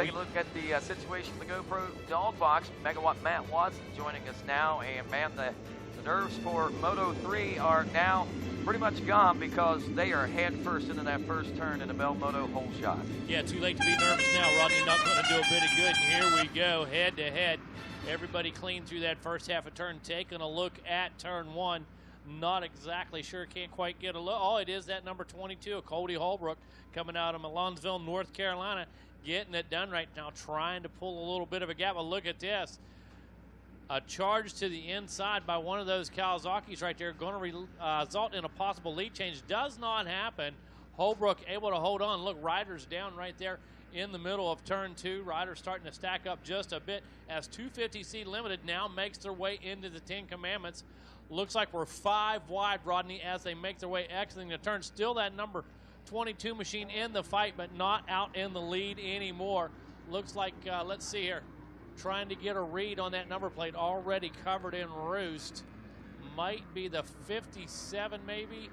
taking a look at the situation in the GoPro dog box. Megawatt Matt Watson joining us now, and man, the nerves for Moto 3 are now pretty much gone because they are head first into that first turn in the Bell Moto hole shot. Yeah, too late to be nervous now, Rodney. Not going to do a bit of good. And here we go, head to head. Everybody clean through that first half of turn. Taking a look at turn one. Not exactly sure, can't quite get a look. Oh, it is that number 22, Cody Holbrook, coming out of Malonsville, North Carolina, getting it done right now, trying to pull a little bit of a gap. But look at this. A charge to the inside by one of those Kawasaki's right there, going to result in a possible lead change. Does not happen. Holbrook able to hold on. Look, Ryder's down right there in the middle of turn two. Ryder's starting to stack up just a bit as 250C Limited now makes their way into the 10 Commandments. Looks like we're 5 wide, Rodney, as they make their way exiting the turn. Still that number 22 machine in the fight, but not out in the lead anymore. Looks like, let's see here, trying to get a read on that number plate, already covered in roost. Might be the 57 maybe.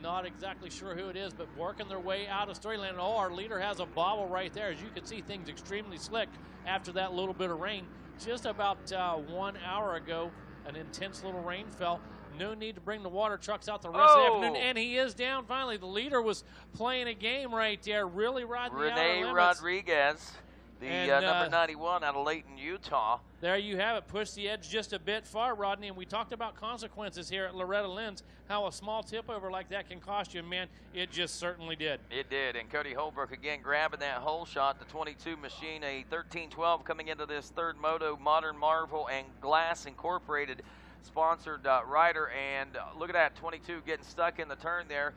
Not exactly sure who it is, but working their way out of Storyland. Oh, our leader has a bobble right there. As you can see, things extremely slick after that little bit of rain. Just about 1 hour ago, an intense little rain fell. No need to bring the water trucks out the rest of the afternoon, and he is down finally. The leader was playing a game right there, really riding the outer limits. Rene Rodriguez, the number 91 out of Layton, Utah. There you have it. Push the edge just a bit far, Rodney. And we talked about consequences here at Loretta Lynn's, how a small tip over like that can cost you. Man, it just certainly did. It did. And Cody Holbrook again grabbing that hole shot, the 22 machine, a 13-12 coming into this third Moto Modern Marvel and Glass Incorporated sponsored rider. And look at that, 22 getting stuck in the turn there.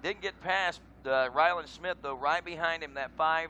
Didn't get past Ryland Smith, though, right behind him, that 5-13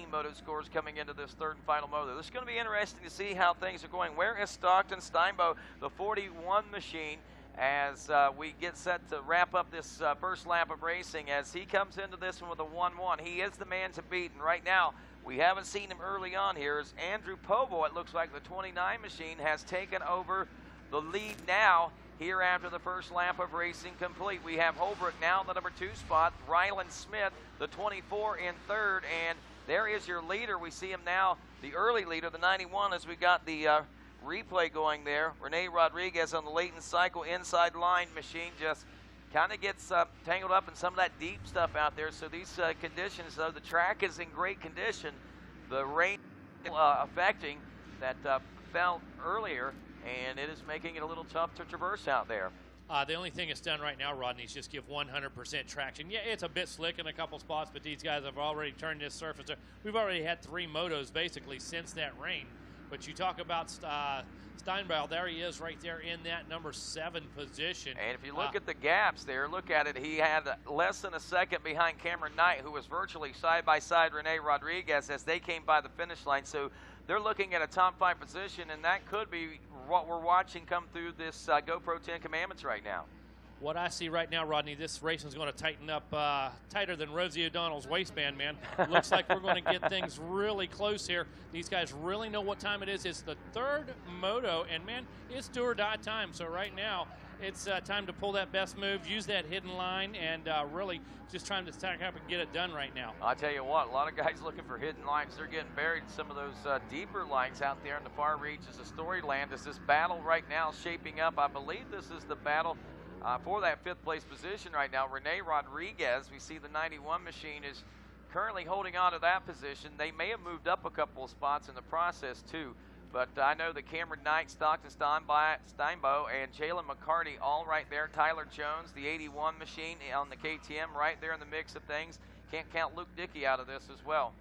Moto scores coming into this third and final Moto. This is going to be interesting to see how things are going. Where is Stockton Steinbo, the 41 machine, as we get set to wrap up this first lap of racing, as he comes into this one with a 1-1. He is the man to beat, and right now we haven't seen him early on here as Andrew Povo, it looks like the 29 machine, has taken over the lead now here after the first lap of racing complete. We have Holbrook now in the number 2 spot, Ryland Smith, the 24 in third, and there is your leader. We see him now, the early leader, the 91, as we got the replay going there. Rene Rodriguez on the Layton Cycle inside line machine just kind of gets tangled up in some of that deep stuff out there. So these conditions, though, the track is in great condition. The rain affecting that fell earlier, and it is making it a little tough to traverse out there. The only thing it's done right now, Rodney, is just give 100% traction. Yeah, it's a bit slick in a couple spots, but these guys have already turned this surface. We've already had 3 motos basically since that rain. But you talk about Steinbauer, there he is right there in that number 7 position. And if you look at the gaps there, look at it, he had less than a second behind Cameron Knight, who was virtually side-by-side Rene Rodriguez as they came by the finish line. So they're looking at a top 5 position, and that could be what we're watching come through this GoPro 10 Commandments right now. What I see right now, Rodney, this racing is going to tighten up tighter than Rosie O'Donnell's waistband, man. Looks like we're going to get things really close here. These guys really know what time it is. It's the 3rd Moto, and, man, it's do or die time. So right now, it's time to pull that best move, use that hidden line, and really just trying to stack up and get it done right now. I'll tell you what, a lot of guys looking for hidden lines. They're getting buried in some of those deeper lines out there in the far reaches of Storyland. As this battle right now shaping up, I believe this is the battle for that 5th place position right now. Rene Rodriguez, we see the 91 machine is currently holding on to that position. They may have moved up a couple of spots in the process too, but I know that Cameron Knight, Stockton Steinbo, and Jalen McCarty all right there. Tyler Jones, the 81 machine on the KTM, right there in the mix of things. Can't count Luke Dickey out of this as well.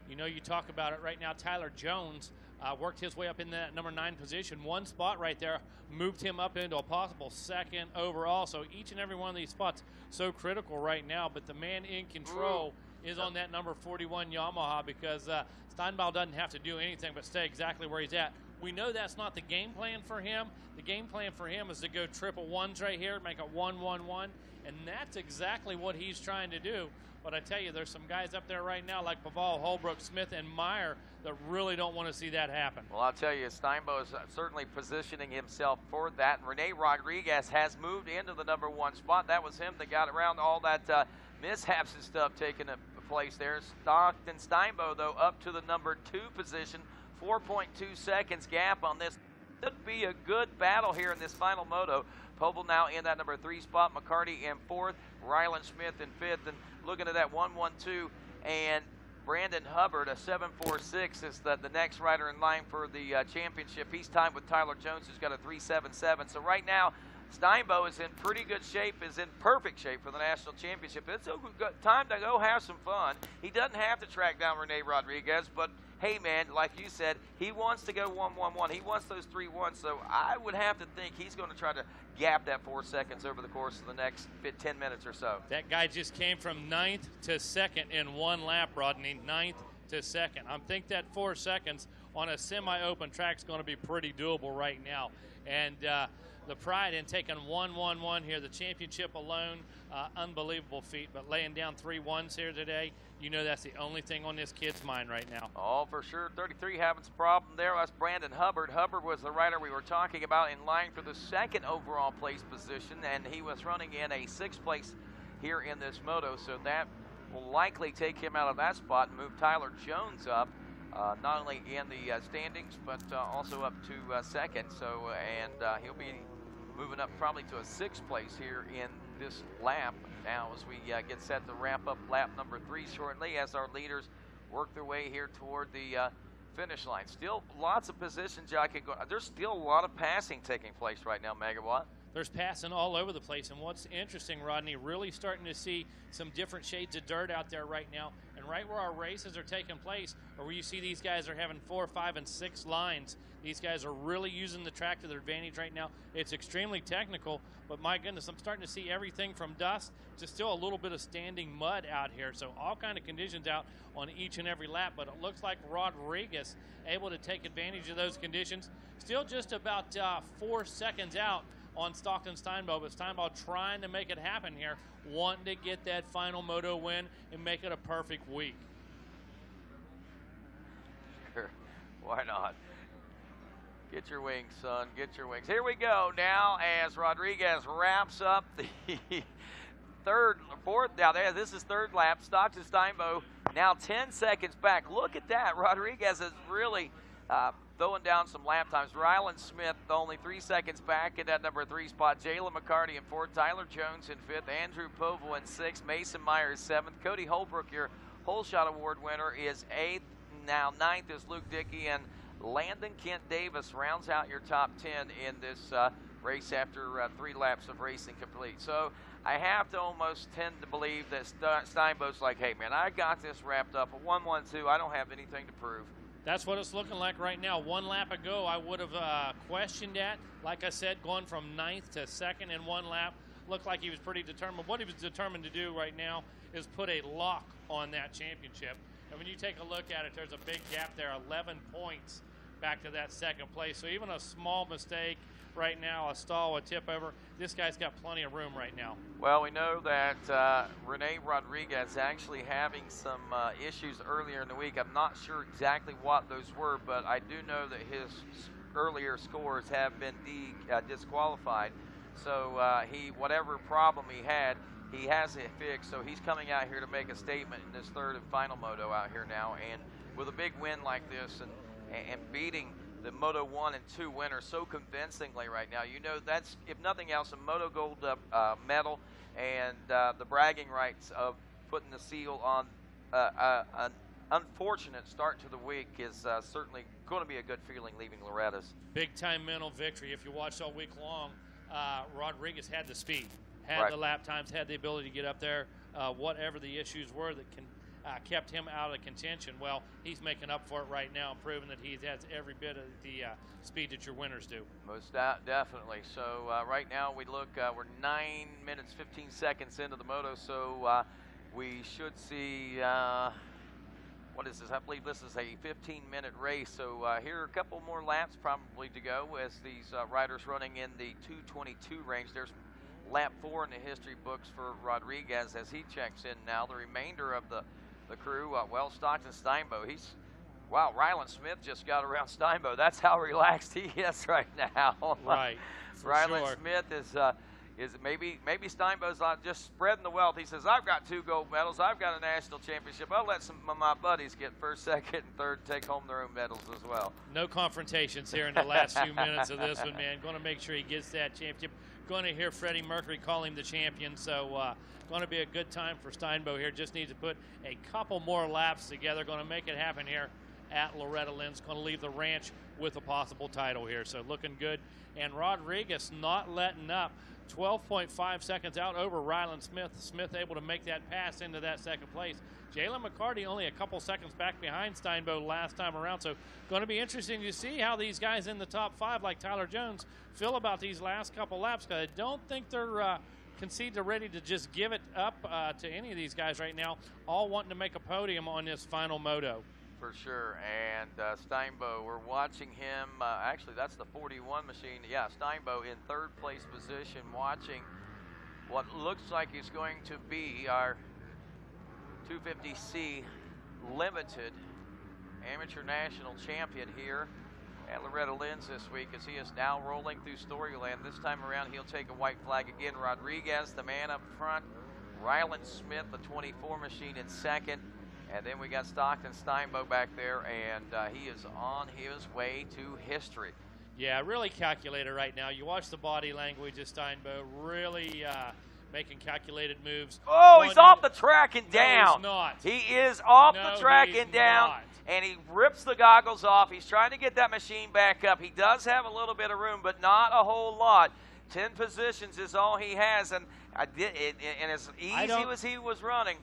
You know, you talk about it right now, Tyler Jones worked his way up in that number 9 position. 1 spot right there moved him up into a possible 2nd overall. So each and every one of these spots so critical right now. But the man in control is on that number 41 Yamaha, because Steinbauer doesn't have to do anything but stay exactly where he's at. We know that's not the game plan for him. The game plan for him is to go triple ones right here, make it 1-1-1, and that's exactly what he's trying to do. But I tell you, there's some guys up there right now like Paval, Holbrook, Smith, and Meyer that really don't want to see that happen. Well, I'll tell you, Steinbo is certainly positioning himself for that. And Rene Rodriguez has moved into the number 1 spot. That was him that got around all that mishaps and stuff taking place there. Stockton Steinbo, though, up to the number 2 position. 4.2 seconds gap on this. Could be a good battle here in this final moto. Povil now in that number 3 spot. McCarty in 4th. Ryland Smith in 5th. And looking at that 1-1-2 and Brandon Hubbard, a 7.46 is the next rider in line for the championship. He's tied with Tyler Jones, who's got a 3.77. So right now, Steinbo is in pretty good shape, is in perfect shape for the national championship. It's a good time to go have some fun. He doesn't have to track down Rene Rodriguez, but hey, man, like you said, he wants to go 1-1-1. He wants those 3-1, so I would have to think he's going to try to gap that 4 seconds over the course of the next 10 minutes or so. That guy just came from 9th to 2nd in one lap, Rodney, 9th to 2nd. I think that 4 seconds on a semi-open track is going to be pretty doable right now. And the pride in taking 1-1-1 here, the championship alone, unbelievable feat. But laying down 3 1s here today, you know that's the only thing on this kid's mind right now. Oh, for sure. 33 having some problem there. That's Brandon Hubbard. Hubbard was the rider we were talking about in line for the 2nd overall place position, and he was running in a 6th place here in this moto. So that will likely take him out of that spot and move Tyler Jones up. Not only in the standings, but also up to 2nd. So, and he'll be moving up probably to a 6th place here in this lap now as we get set to wrap up lap number 3 shortly as our leaders work their way here toward the finish line. Still lots of position jockey going. There's still a lot of passing taking place right now, Megawatt. There's passing all over the place, and what's interesting, Rodney, really starting to see some different shades of dirt out there right now. And right where our races are taking place, or where you see these guys are having 4, 5, and 6 lines, these guys are really using the track to their advantage right now. It's extremely technical, but my goodness, I'm starting to see everything from dust to still a little bit of standing mud out here. So all kind of conditions out on each and every lap, but it looks like Rodriguez able to take advantage of those conditions. Still just about 4 seconds out on Stockton Steinbo, but Steinbo trying to make it happen here, wanting to get that final moto win and make it a perfect week. Sure, why not? Get your wings, son, get your wings. Here we go now as Rodriguez wraps up the 4th, now there, this is 3rd lap. Stockton Steinbo now 10 seconds back. Look at that, Rodriguez is really throwing down some lap times. Ryland Smith only 3 seconds back in that number 3 spot. Jalen McCarty in 4th. Tyler Jones in 5th. Andrew Povil in 6th. Mason Myers 7th. Cody Holbrook, your Whole Shot Award winner, is 8th. Now 9th is Luke Dickey, and Landon Kent Davis rounds out your top 10 in this race after 3 laps of racing complete. So I have to almost tend to believe that Steinbo's like, hey man, I got this wrapped up. A 1-1-2, I don't have anything to prove. That's what it's looking like right now. 1 lap ago, I would have questioned that. Like I said, going from 9th to 2nd in 1 lap, looked like he was pretty determined. What he was determined to do right now is put a lock on that championship. And when you take a look at it, there's a big gap there, 11 points back to that 2nd place. So even a small mistake right now, a stall, a tip over, this guy's got plenty of room right now. Well, we know that Rene Rodriguez actually having some issues earlier in the week. I'm not sure exactly what those were, but I do know that his earlier scores have been disqualified. So whatever problem he had, he has it fixed. So he's coming out here to make a statement in this 3rd and final moto out here now. And with a big win like this and beating the Moto 1 and 2 winners so convincingly right now, you know that's, if nothing else, a Moto Gold medal and the bragging rights of putting the seal on an unfortunate start to the week is certainly going to be a good feeling leaving Loretta's. Big time mental victory. If you watched all week long, Rodriguez had the speed, had right. the lap times, had the ability to get up there, whatever the issues were that kept him out of contention. Well, he's making up for it right now, proving that he has every bit of the speed that your winners do. Most definitely. So right now we look, we're 9 minutes, 15 seconds into the moto, so we should see, what is this? I believe this is a 15-minute race. So here are a couple more laps probably to go as these riders running in the 2:22 range. There's lap 4 in the history books for Rodriguez as he checks in now. The remainder of the crew, well, Stockton Steinbo, wow, Ryland Smith just got around Steinbo. That's how relaxed he is right now. Right, Ryland Smith is, Is it maybe Steinbo's not just spreading the wealth? He says, I've got 2 gold medals. I've got a national championship. I'll let some of my buddies get first, second, and third, take home their own medals as well. No confrontations here in the last few minutes of this one, man. Going to make sure he gets that championship. Going to hear Freddie Mercury call him the champion. So going to be a good time for Steinbo here. Just needs to put a couple more laps together. Going to make it happen here at Loretta. Lynn's going to leave the ranch with a possible title here. So looking good. And Rodriguez not letting up. 12.5 seconds out over Ryland Smith. Smith able to make that pass into that second place. Jalen McCarty only a couple seconds back behind Steinbo last time around. So going to be interesting to see how these guys in the top 5 like Tyler Jones feel about these last couple laps, because I don't think they're conceded ready to just give it up to any of these guys right now, all wanting to make a podium on this final moto. For sure. And Steinbo, we're watching him. Actually, that's the 41 machine. Yeah, Steinbo in 3rd place position, watching what looks like is going to be our 250C Limited Amateur National Champion here at Loretta Lynn's this week, as he is now rolling through Storyland. This time around, he'll take a white flag again. Rodriguez, the man up front. Ryland Smith, the 24 machine, in 2nd. And then we got Stockton Steinbo back there, and he is on his way to history. Yeah, really calculated right now. You watch the body language of Steinbo, really making calculated moves. Oh, he's off the track and down. No, he's not. He is off the track and down, not. and he rips the goggles off. He's trying to get that machine back up. He does have a little bit of room, but not a whole lot. 10 positions is all he has, and and as easy as he was running,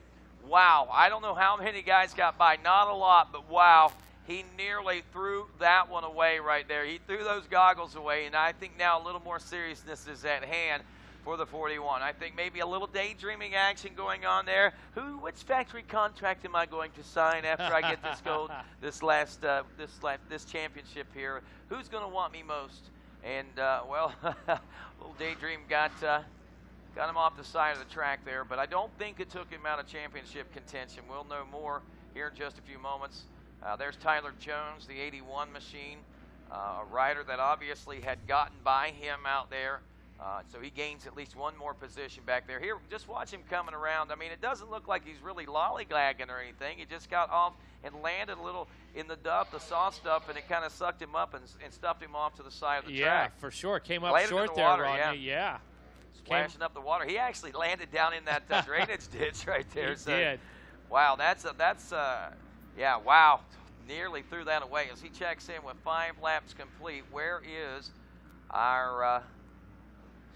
wow, I don't know how many guys got by. Not a lot, but wow, he nearly threw that one away right there. He threw those goggles away, and I think now a little more seriousness is at hand for the 41. I think maybe a little daydreaming action going on there. Which factory contract am I going to sign after I get this gold, this championship here? Who's going to want me most? And well, little daydream got him off the side of the track there, but I don't think it took him out of championship contention. We'll know more here in just a few moments. There's Tyler Jones, the 81 machine, a rider that obviously had gotten by him out there. So he gains at least one more position back there. Here, just watch him coming around. I mean, it doesn't look like he's really lollygagging or anything. He just got off and landed a little in the duff, the soft stuff, and it kind of sucked him up and stuffed him off to the side of the track. Yeah, for sure. Came up landed short in the there, water, Rodney. Yeah. Splashing up the water. He actually landed down in that drainage ditch right there. He did. Wow, yeah, wow. Nearly threw that away as he checks in with 5 laps complete. Where is our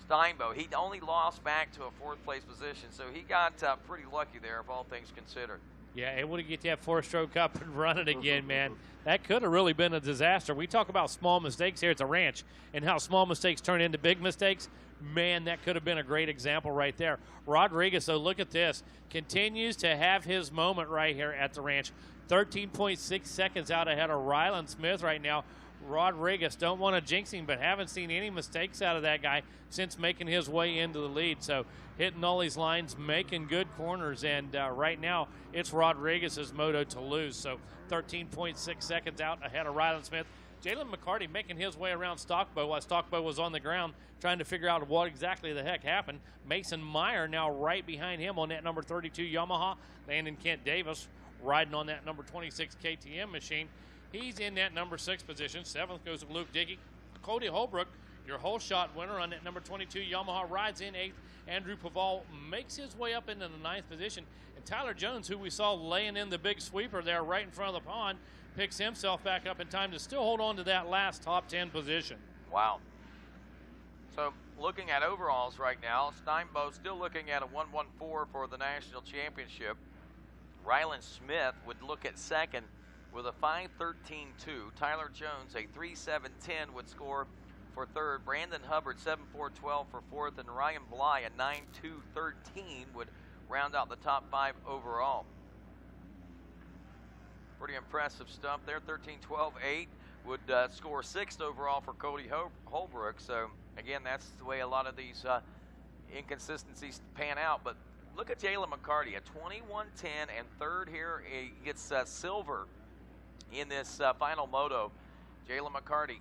Steinbo? He only lost back to a 4th place position, so he got pretty lucky there, if all things considered. Yeah, able to get that 4-stroke up and running again, man. That could have really been a disaster. We talk about small mistakes here at the ranch and how small mistakes turn into big mistakes. Man, that could have been a great example right there. Rodriguez, though, look at this. Continues to have his moment right here at the ranch. 13.6 seconds out ahead of Ryland Smith right now. Rodriguez, don't want to jinx him, but haven't seen any mistakes out of that guy since making his way into the lead. So hitting all these lines, making good corners, and right now it's Rodriguez's moto to lose. So 13.6 seconds out ahead of Ryland Smith. Jalen McCarty making his way around Stockbo while Stockbo was on the ground trying to figure out what exactly the heck happened. Mason Meyer now right behind him on that number 32 Yamaha. Landon Kent Davis riding on that number 26 KTM machine. He's in that number 6 position. 7th goes to Luke Dickey. Cody Holbrook, your whole shot winner on that number 22 Yamaha, rides in 8th. Andrew Paval makes his way up into the 9th position. And Tyler Jones, who we saw laying in the big sweeper there right in front of the pond, picks himself back up in time to still hold on to that last top 10 position. Wow. So looking at overalls right now, Steinbo still looking at a 1:14 for the national championship. Ryland Smith would look at 2nd with a 5:13.2. Tyler Jones, a 3:7.10 would score for 3rd. Brandon Hubbard, 7:4.12 for 4th. And Ryan Bly, a 9:2.13 would round out the top 5 overall. Pretty impressive stuff there. 13:12.8 would score 6th overall for Cody Holbrook. So, again, that's the way a lot of these inconsistencies pan out. But look at Jalen McCarty, a 21:10 and 3rd here. He gets silver in this final moto. Jalen McCarty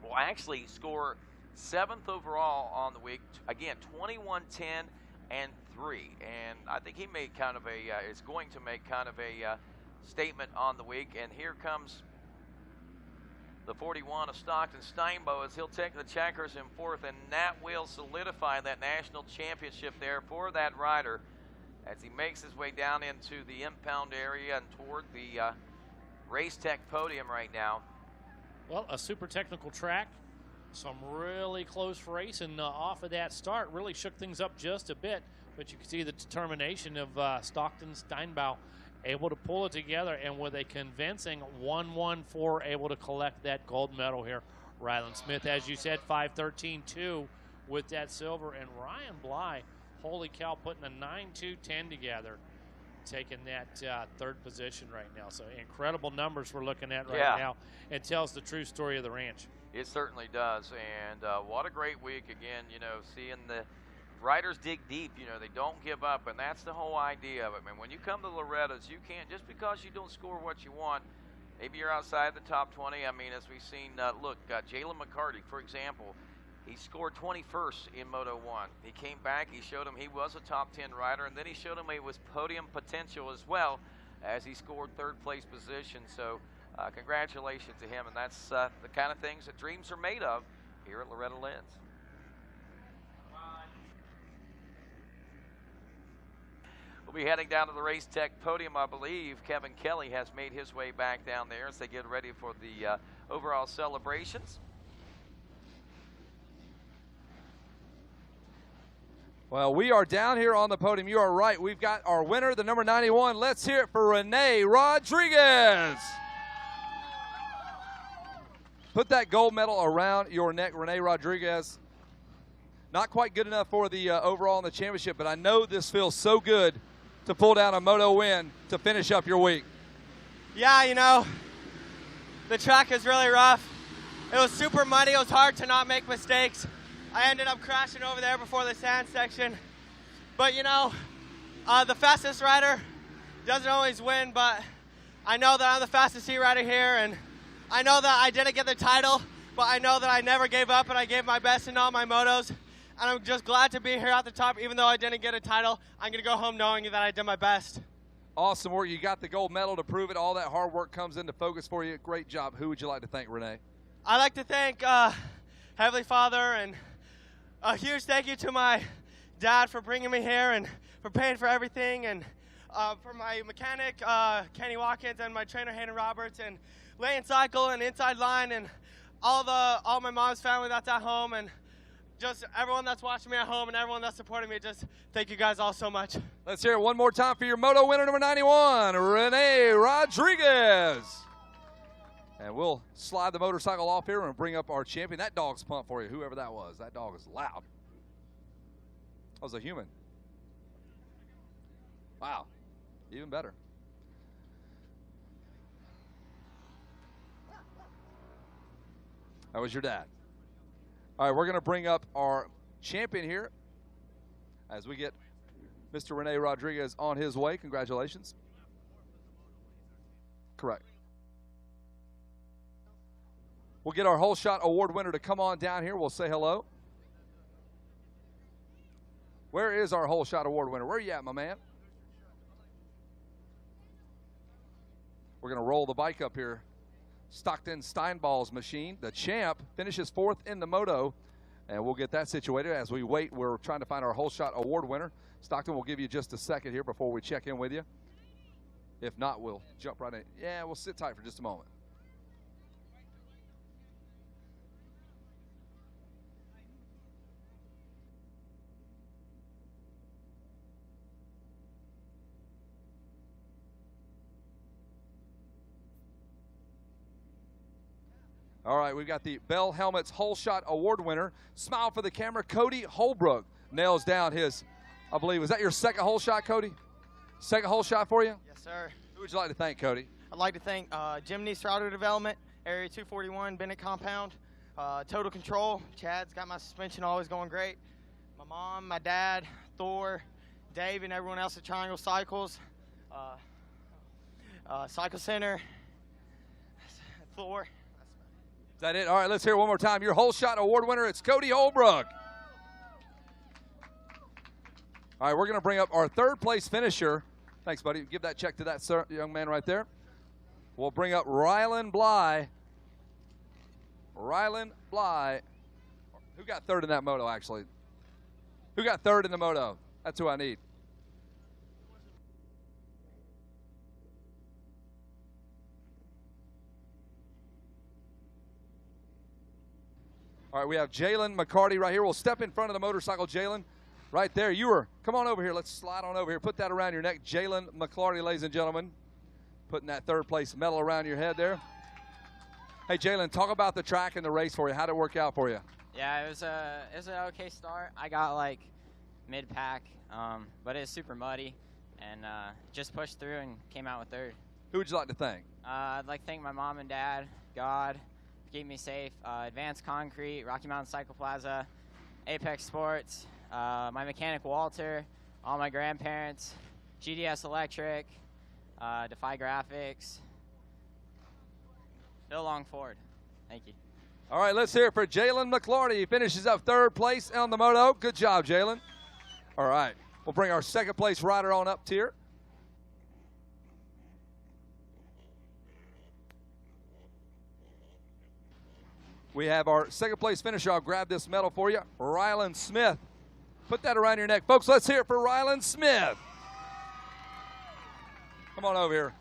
will actually score 7th overall on the week. Again, 21-10 and 3. And I think he made kind of a, is going to make kind of a statement on the week. And here comes the 41 of Stockton Steinbow as he'll take the checkers in 4th, and that will solidify that national championship there for that rider as he makes his way down into the impound area and toward the Race Tech podium right now. Well, a super technical track, some really close racing off of that start, really shook things up just a bit, but you can see the determination of Stockton Steinbow able to pull it together, and with a convincing 1-1-4, able to collect that gold medal here. Ryland Smith, as you said, 5:13.2 with that silver, and Ryan Bly, holy cow, putting a 9-2-10 together, taking that 3rd position right now. So incredible numbers we're looking at right now, and tells the true story of the ranch. It certainly does, and what a great week again, you know, seeing the riders dig deep, you know, they don't give up, and that's the whole idea of it, man. When you come to Loretta's, you can't, just because you don't score what you want, maybe you're outside the top 20. I mean, as we've seen, look, Jalen McCarty, for example, he scored 21st in Moto 1. He came back, he showed him he was a top 10 rider, and then he showed him he was podium potential as well as he scored 3rd place position. So congratulations to him, and that's the kind of things that dreams are made of here at Loretta Lynn's. We'll be heading down to the Race Tech podium. I believe Kevin Kelly has made his way back down there as they get ready for the overall celebrations. Well, we are down here on the podium. You are right. We've got our winner, the number 91. Let's hear it for Renee Rodriguez. Put that gold medal around your neck, Renee Rodriguez. Not quite good enough for the overall in the championship, but I know this feels so good to pull down a moto win to finish up your week. Yeah, you know, the track is really rough. It was super muddy. It was hard to not make mistakes. I ended up crashing over there before the sand section. But, you know, the fastest rider doesn't always win, but I know that I'm the fastest heat rider here, and I know that I didn't get the title, but I know that I never gave up, and I gave my best in all my motos. And I'm just glad to be here at the top. Even though I didn't get a title, I'm going to go home knowing that I did my best. Awesome work. You got the gold medal to prove it. All that hard work comes into focus for you. Great job. Who would you like to thank, Renee? I'd like to thank Heavenly Father, and a huge thank you to my dad for bringing me here and for paying for everything, and for my mechanic, Kenny Watkins, and my trainer, Hayden Roberts, and Lane Cycle and Inside Line, and all my mom's family that's at home, and just everyone that's watching me at home and everyone that's supporting me. Just thank you guys all so much. Let's hear it one more time for your moto winner, number 91, Renee Rodriguez. And we'll slide the motorcycle off here and bring up our champion. That dog's pumped for you, whoever that was. That dog is loud. That was a human. Wow, even better. That was your dad. All right, we're going to bring up our champion here as we get Mr. Renee Rodriguez on his way. Congratulations. Correct. We'll get our Whole Shot Award winner to come on down here. We'll say hello. Where is our Whole Shot Award winner? Where are you at, my man? We're going to roll the bike up here. Stockton Steinball's machine. The champ finishes 4th in the moto, and we'll get that situated. As we wait, we're trying to find our Whole Shot Award winner. Stockton, we'll give you just a second here before we check in with you. If not, we'll jump right in. Yeah, we'll sit tight for just a moment. All right, we've got the Bell Helmets Whole Shot Award winner. Smile for the camera, Cody Holbrook nails down his, I believe, was that your second whole shot, Cody? Second whole shot for you? Yes, sir. Who would you like to thank, Cody? I'd like to thank Jimny Router Development, Area 241, Bennett Compound, Total Control. Chad's got my suspension always going great. My mom, my dad, Thor, Dave, and everyone else at Triangle Cycles, Cycle Center, Thor. that it? All right, let's hear it one more time. Your whole shot award winner, it's Cody Holbrook. All right, we're going to bring up our third place finisher. Thanks, buddy. Give that check to that young man right there. We'll bring up Rylan Bly. Rylan Bly. Who got third in that moto, actually? Who got third in the moto? That's who I need. All right, we have Jalen McCarty right here. We'll step in front of the motorcycle, Jalen. Right there. You were, come on over here. Let's slide on over here. Put that around your neck. Jalen McClarty, ladies and gentlemen. Putting that third place medal around your head there. Hey, Jalen, talk about the track and the race for you. How did it work out for you? Yeah, it was an okay start. I got like mid-pack, but it was super muddy, and just pushed through and came out with third. Who would you like to thank? I'd like to thank my mom and dad, God, for keeping me safe, Advanced Concrete, Rocky Mountain Cycle Plaza, Apex Sports, my mechanic Walter, all my grandparents, GDS Electric, Defy Graphics, Bill Longford. Thank you. All right, let's hear it for Jalen McClarty. He finishes up third place on the moto. Good job, Jalen. All right, we'll bring our second place rider on up here. We have our second place finisher. I'll grab this medal for you, Rylan Smith. Put that around your neck. Folks, let's hear it for Rylan Smith. Come on over here.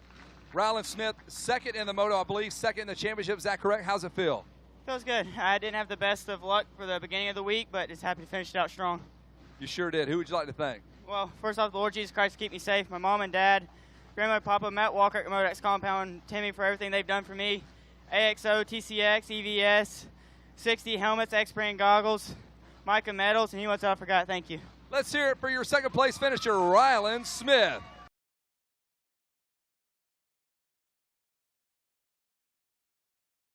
Rylan Smith, second in the moto, I believe, second in the championship. Is that correct? How's it feel? Feels good. I didn't have the best of luck for the beginning of the week, but just happy to finish it out strong. You sure did. Who would you like to thank? Well, first off, the Lord Jesus Christ to keep me safe, my mom and dad, grandma and papa, Matt Walker at Motox Compound, Timmy for everything they've done for me, AXO, TCX, EVS, 60 helmets, X-Brand goggles, Micah medals, and you know what I forgot. Thank you. Let's hear it for your second place finisher, Rylan Smith.